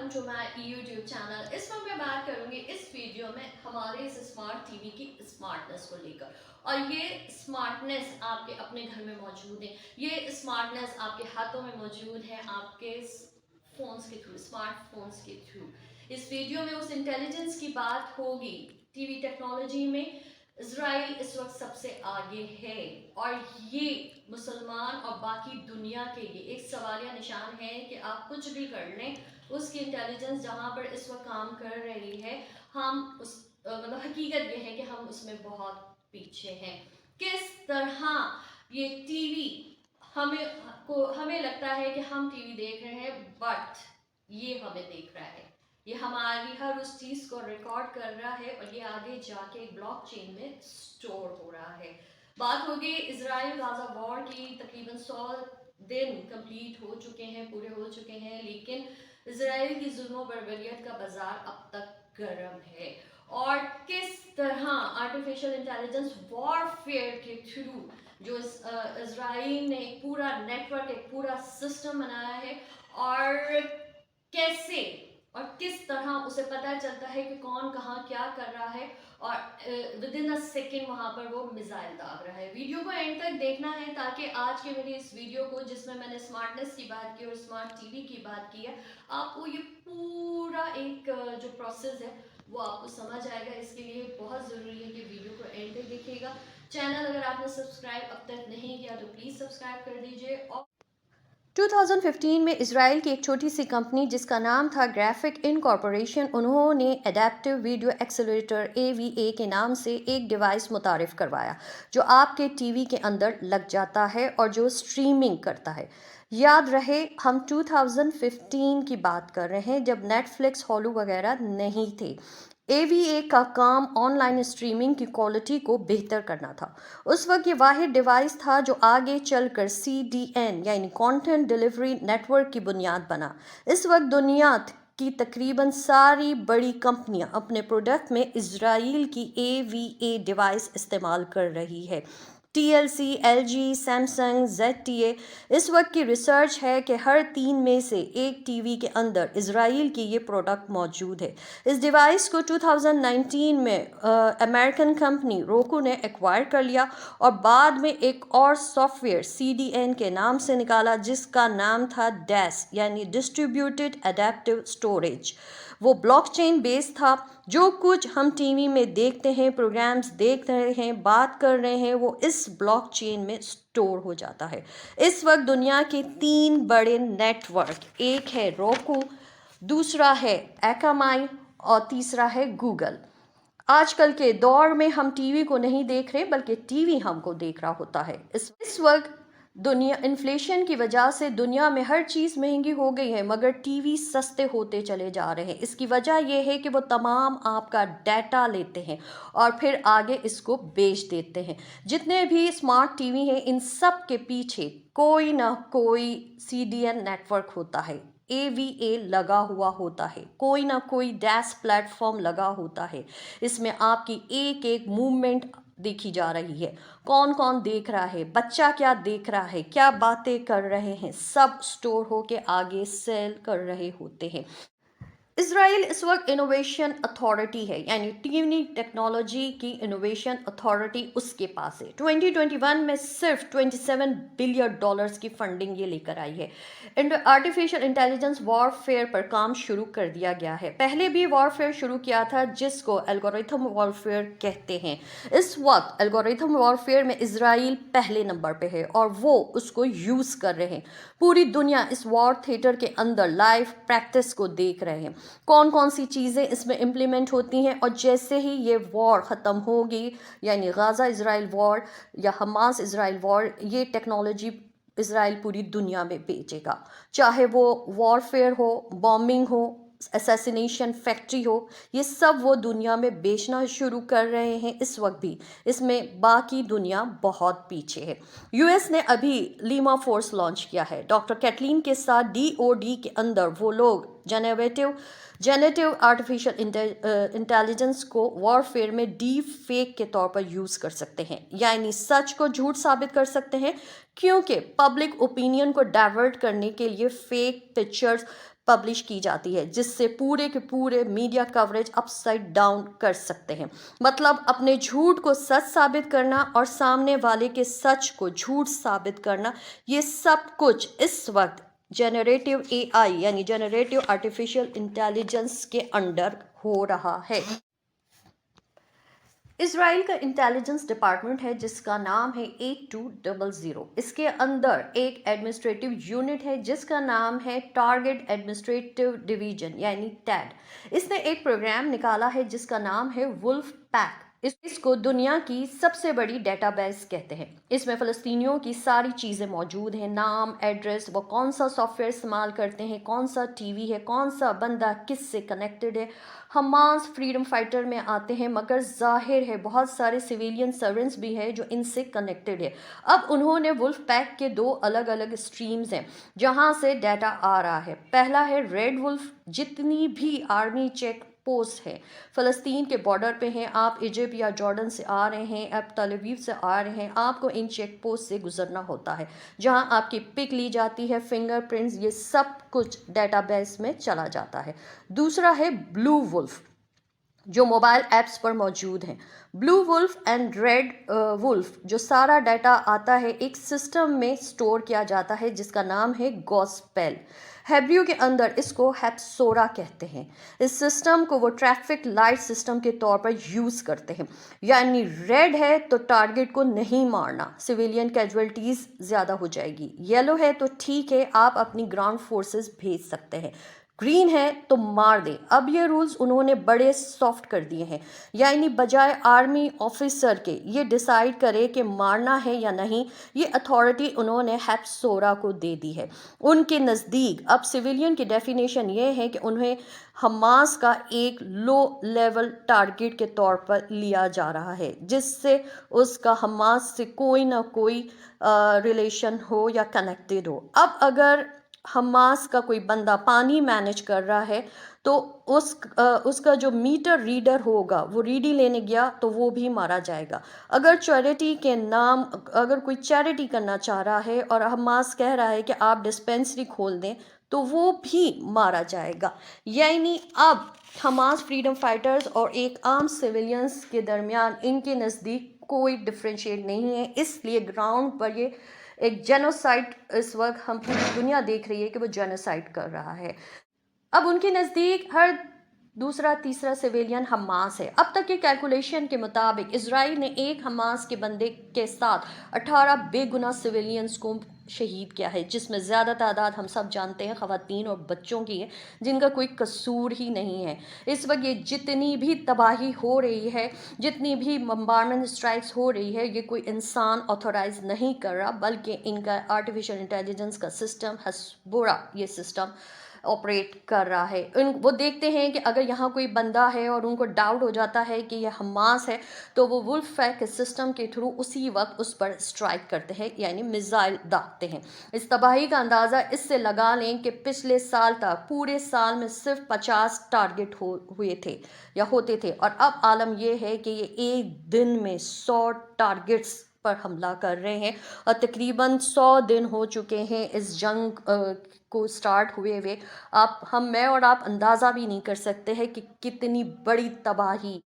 Welcome to my YouTube channel. اس میں بات کروں گی اس ویڈیو میں ہمارے اس اسمارٹ ٹی وی کی اسمارٹنیس کو لے کر. اور یہ اسمارٹنیس آپ کے اپنے گھر میں موجود ہے. یہ اسمارٹنیس آپ کے ہاتھوں میں موجود ہے, آپ کے فونز کے تھرو, اسمارٹ فونز کے تھرو. اس ویڈیو میں اس انٹیلیجنس کی بات ہوگی. ٹی وی ٹیکنالوجی میں اسرائیل اس وقت سب سے آگے ہے, اور یہ مسلمان اور باقی دنیا کے لیے ایک سوالیہ نشان ہے کہ آپ کچھ بھی کر لیں, اس کی انٹیلیجنس جہاں پر اس وقت کام کر رہی ہے, ہم اس مطلب حقیقت یہ ہے کہ ہم اس میں بہت پیچھے ہیں. کس طرح یہ ٹی وی ہمیں لگتا ہے کہ ہم ٹی وی دیکھ رہے ہیں, بٹ یہ ہمیں دیکھ رہا ہے. یہ ہماری ہر اس چیز کو ریکارڈ کر رہا ہے, اور یہ آگے جا کے بلاک چین میں سٹور ہو رہا ہے. بات ہوگی اسرائیل غازہ وار کی. تقریباً 100 دن کمپلیٹ ہو چکے ہیں, پورے ہو چکے ہیں, لیکن اسرائیل کی ظلم و بربریت کا بازار اب تک گرم ہے. اور کس طرح آرٹیفیشل انٹیلیجنس وار فیئر کے تھرو جو اسرائیل نے ایک پورا نیٹ ورک, ایک پورا سسٹم بنایا ہے, اور کیسے اور کس طرح اسے پتہ چلتا ہے کہ کون کہاں کیا کر رہا ہے, اور ود ان اے سیکنڈ وہاں پر وہ میزائل داغ رہا ہے. ویڈیو کو اینڈ تک دیکھنا ہے تاکہ آج کے میری اس ویڈیو کو, جس میں نے اسمارٹنیس کی بات کی اور اسمارٹ ٹی وی کی بات کی ہے, آپ کو یہ پورا ایک جو پروسیس ہے وہ آپ کو سمجھ آئے گا. اس کے لیے بہت ضروری ہے کہ ویڈیو کو اینڈ تک دیکھیے گا. چینل اگر آپ نے سبسکرائب اب تک نہیں کیا تو پلیز سبسکرائب کر دیجیے. اور 2015 میں اسرائیل کی ایک چھوٹی سی کمپنی جس کا نام تھا گرافک انکارپوریشن, انہوں نے اڈیپٹیو ویڈیو ایکسیلریٹر AVA کے نام سے ایک ڈیوائس متعارف کروایا جو آپ کے ٹی وی کے اندر لگ جاتا ہے اور جو اسٹریمنگ کرتا ہے. یاد رہے ہم 2015 کی بات کر رہے ہیں, جب نیٹ فلکس, ہالو وغیرہ نہیں تھے. AVA کا کام آن لائن اسٹریمنگ کی کوالٹی کو بہتر کرنا تھا. اس وقت یہ واحد ڈیوائس تھا جو آگے چل کر CDN یعنی کانٹینٹ ڈیلیوری نیٹ ورک کی بنیاد بنا. اس وقت دنیا کی تقریباً ساری بڑی کمپنیاں اپنے پروڈکٹ میں اسرائیل کی AVA ڈیوائس استعمال کر رہی ہے. TLC, LG, Samsung, ZTE. اس وقت کی ریسرچ ہے کہ ہر 3 میں سے ایک ٹی وی کے اندر اسرائیل کی یہ پروڈکٹ موجود ہے. اس ڈیوائس کو 2019 میں امریکن کمپنی روکو نے ایکوائر کر لیا, اور بعد میں ایک اور سافٹ ویئر CDN کے نام سے نکالا جس کا نام تھا DAS یعنی ڈسٹریبیوٹیڈ اڈیپٹیو اسٹوریج. وہ بلاک چین بیس تھا. جو کچھ ہم ٹی وی میں دیکھتے ہیں, پروگرامز دیکھ رہے ہیں, بات کر رہے ہیں, وہ اس بلاک چین میں سٹور ہو جاتا ہے. اس وقت دنیا کے 3 بڑے نیٹ ورک, ایک ہے روکو, دوسرا ہے ایکامائی, اور تیسرا ہے گوگل. آج کل کے دور میں ہم ٹی وی کو نہیں دیکھ رہے بلکہ ٹی وی ہم کو دیکھ رہا ہوتا ہے. اس وقت انفلیشن کی وجہ سے دنیا میں ہر چیز مہنگی ہو گئی ہے, مگر ٹی وی سستے ہوتے چلے جا رہے ہیں. اس کی وجہ یہ ہے کہ وہ تمام آپ کا ڈیٹا لیتے ہیں اور پھر آگے اس کو بیچ دیتے ہیں. جتنے بھی اسمارٹ ٹی وی ہیں ان سب کے پیچھے کوئی نہ کوئی CDN نیٹ ورک ہوتا ہے, AVA لگا ہوا ہوتا ہے, کوئی نہ کوئی DAS پلیٹ فارم لگا ہوتا ہے. اس میں آپ کی ایک ایک موومنٹ دیکھی جا رہی ہے, کون کون دیکھ رہا ہے, بچہ کیا دیکھ رہا ہے, کیا باتیں کر رہے ہیں, سب سٹور ہو کے آگے سیل کر رہے ہوتے ہیں. اسرائیل اس وقت انوویشن اتھارٹی ہے, یعنی ٹی وی ٹیکنالوجی کی انوویشن اتھارٹی اس کے پاس ہے. 2021 میں صرف $27 بلین کی فنڈنگ یہ لے کر آئی ہے. آرٹیفیشل انٹیلیجنس وار فیئر پر کام شروع کر دیا گیا ہے. پہلے بھی وار فیئر شروع کیا تھا جس کو الگوریتھم وار فیئر کہتے ہیں. اس وقت الگوریتھم وار فیئر میں اسرائیل پہلے نمبر پہ ہے اور وہ اس کو یوز کر رہے ہیں. پوری دنیا اس وار تھیٹر کے اندر لائیو پریکٹس کو دیکھ رہے ہیں, کون کون سی چیزیں اس میں امپلیمنٹ ہوتی ہیں. اور جیسے ہی یہ وار ختم ہوگی, یعنی غازہ اسرائیل وار یا حماس اسرائیل وار, یہ ٹیکنالوجی اسرائیل پوری دنیا میں بیچے گا. چاہے وہ وار فیئر ہو, بامبنگ ہو, اسیسینیشن فیکٹری ہو, یہ سب وہ دنیا میں بیچنا شروع کر رہے ہیں اس وقت بھی. اس میں باقی دنیا بہت پیچھے ہے. US نے ابھی لیما فورس لانچ کیا ہے. ڈاکٹر کیٹلین کے ساتھ DOD کے اندر وہ لوگ جنریٹیو آرٹیفیشل انٹیلیجنس کو وار فیئر میں ڈیپ فیک کے طور پر یوز کر سکتے ہیں, یعنی سچ کو جھوٹ ثابت کر سکتے ہیں کیونکہ پبلک اوپینین کو ڈائیورٹ کرنے کے لیے فیک پکچرز پبلش کی جاتی ہے، جس سے پورے کے پورے میڈیا کوریج اپ سائڈ ڈاؤن کر سکتے ہیں۔ مطلب اپنے جھوٹ کو سچ ثابت کرنا اور سامنے والے کے سچ کو جھوٹ ثابت کرنا، یہ سب کچھ اس وقت جنریٹو اے آئی یعنی جنریٹو آرٹیفیشل انٹیلیجنس کے انڈر ہو رہا ہے۔ اسرائیل کا انٹیلیجنس ڈپارٹمنٹ ہے جس کا نام ہے 8200۔ اس کے اندر ایک ایڈمنسٹریٹو یونٹ ہے جس کا نام ہے ٹارگٹ ایڈمنسٹریٹو ڈویژن یعنی ٹیڈ۔ اس نے ایک پروگرام نکالا ہے جس کا نام ہے وولف پیک۔ اس کو دنیا کی سب سے بڑی ڈیٹا بیس کہتے ہیں۔ اس میں فلسطینیوں کی ساری چیزیں موجود ہیں، نام، ایڈریس، وہ کون سا سافٹ ویئر استعمال کرتے ہیں، کون سا ٹی وی ہے، کون سا بندہ کس سے کنیکٹڈ ہے۔ حماس فریڈم فائٹر میں آتے ہیں، مگر ظاہر ہے بہت سارے سویلین سرونٹس بھی ہیں جو ان سے کنیکٹڈ ہے۔ اب انہوں نے وولف پیک کے 2 الگ الگ اسٹریمز ہیں جہاں سے ڈیٹا آ رہا ہے۔ پہلا ہے ریڈ وولف، جتنی بھی آرمی چیک پوسٹ ہے فلسطین کے بارڈر پہ ہیں، آپ ایجپٹ یا جارڈن سے آ رہے ہیں، آپ تل ابیب سے آ رہے ہیں، آپ کو ان چیک پوسٹ سے گزرنا ہوتا ہے جہاں آپ کی پک لی جاتی ہے، فنگر پرنٹس، یہ سب کچھ ڈیٹا بیس میں چلا جاتا ہے۔ دوسرا ہے بلو وولف جو موبائل ایپس پر موجود ہیں۔ بلو وولف اینڈ ریڈ وولف جو سارا ڈیٹا آتا ہے ایک سسٹم میں سٹور کیا جاتا ہے جس کا نام ہے گوسپیل۔ ہیبریو کے اندر اس کو ہیپسورا کہتے ہیں۔ اس سسٹم کو وہ ٹریفک لائٹ سسٹم کے طور پر یوز کرتے ہیں، یعنی ریڈ ہے تو ٹارگٹ کو نہیں مارنا، سویلین کیجویلٹیز زیادہ ہو جائے گی، یلو ہے تو ٹھیک ہے آپ اپنی گراؤنڈ فورسز بھیج سکتے ہیں، گرین ہے تو مار دیں۔ اب یہ رولز انہوں نے بڑے سافٹ کر دیے ہیں، یعنی بجائے آرمی آفیسر کے یہ ڈیسائیڈ کرے کہ مارنا ہے یا نہیں، یہ اتھارٹی انہوں نے ہیپسورا کو دے دی ہے۔ ان کے نزدیک اب سویلین کی ڈیفینیشن یہ ہے کہ انہیں حماس کا ایک لو لیول ٹارگٹ کے طور پر لیا جا رہا ہے جس سے اس کا حماس سے کوئی نہ کوئی ریلیشن ہو یا کنیکٹڈ ہو۔ اب اگر حماس کا کوئی بندہ پانی مینیج کر رہا ہے تو اس کا جو میٹر ریڈر ہوگا وہ ریڈی لینے گیا تو وہ بھی مارا جائے گا۔ اگر چیریٹی کے نام اگر کوئی چیریٹی کرنا چاہ رہا ہے اور حماس کہہ رہا ہے کہ آپ ڈسپینسری کھول دیں تو وہ بھی مارا جائے گا۔ یعنی اب حماس فریڈم فائٹرز اور ایک عام سویلینز کے درمیان ان کے نزدیک کوئی ڈفرینشیٹ نہیں ہے، اس لیے گراؤنڈ پر یہ ایک جینوسائڈ اس وقت ہم پوری دنیا دیکھ رہی ہے کہ وہ جینوسائڈ کر رہا ہے۔ اب ان کے نزدیک ہر دوسرا تیسرا سویلین حماس ہے۔ اب تک کے کیلکولیشن کے مطابق اسرائیل نے ایک حماس کے بندے کے ساتھ 18 بے گناہ سویلینز کو شہید کیا ہے، جس میں زیادہ تعداد ہم سب جانتے ہیں خواتین اور بچوں کی ہے جن کا کوئی قصور ہی نہیں ہے۔ اس وقت یہ جتنی بھی تباہی ہو رہی ہے، جتنی بھی بمبارمنٹ اسٹرائکس ہو رہی ہے، یہ کوئی انسان آتھورائز نہیں کر رہا بلکہ ان کا آرٹیفیشل انٹیلیجنس کا سسٹم ہیپسورا یہ سسٹم آپریٹ کر رہا ہے۔ وہ دیکھتے ہیں کہ اگر یہاں کوئی بندہ ہے اور ان کو ڈاؤٹ ہو جاتا ہے کہ یہ حماس ہے تو وہ وولف پیک سسٹم کے تھرو اسی وقت اس پر اسٹرائک کرتے ہیں، یعنی میزائل داغتے ہیں۔ اس تباہی کا اندازہ اس سے لگا لیں کہ پچھلے سال تک پورے سال میں صرف 50 ٹارگٹ ہوئے تھے یا ہوتے تھے، اور اب عالم یہ ہے کہ یہ ایک دن میں 100 ٹارگٹس پر حملہ کر رہے ہیں، اور تقریباً 100 دن ہو چکے ہیں اس جنگ کو سٹارٹ ہوئے میں اور آپ اندازہ بھی نہیں کر سکتے ہیں کہ کتنی بڑی تباہی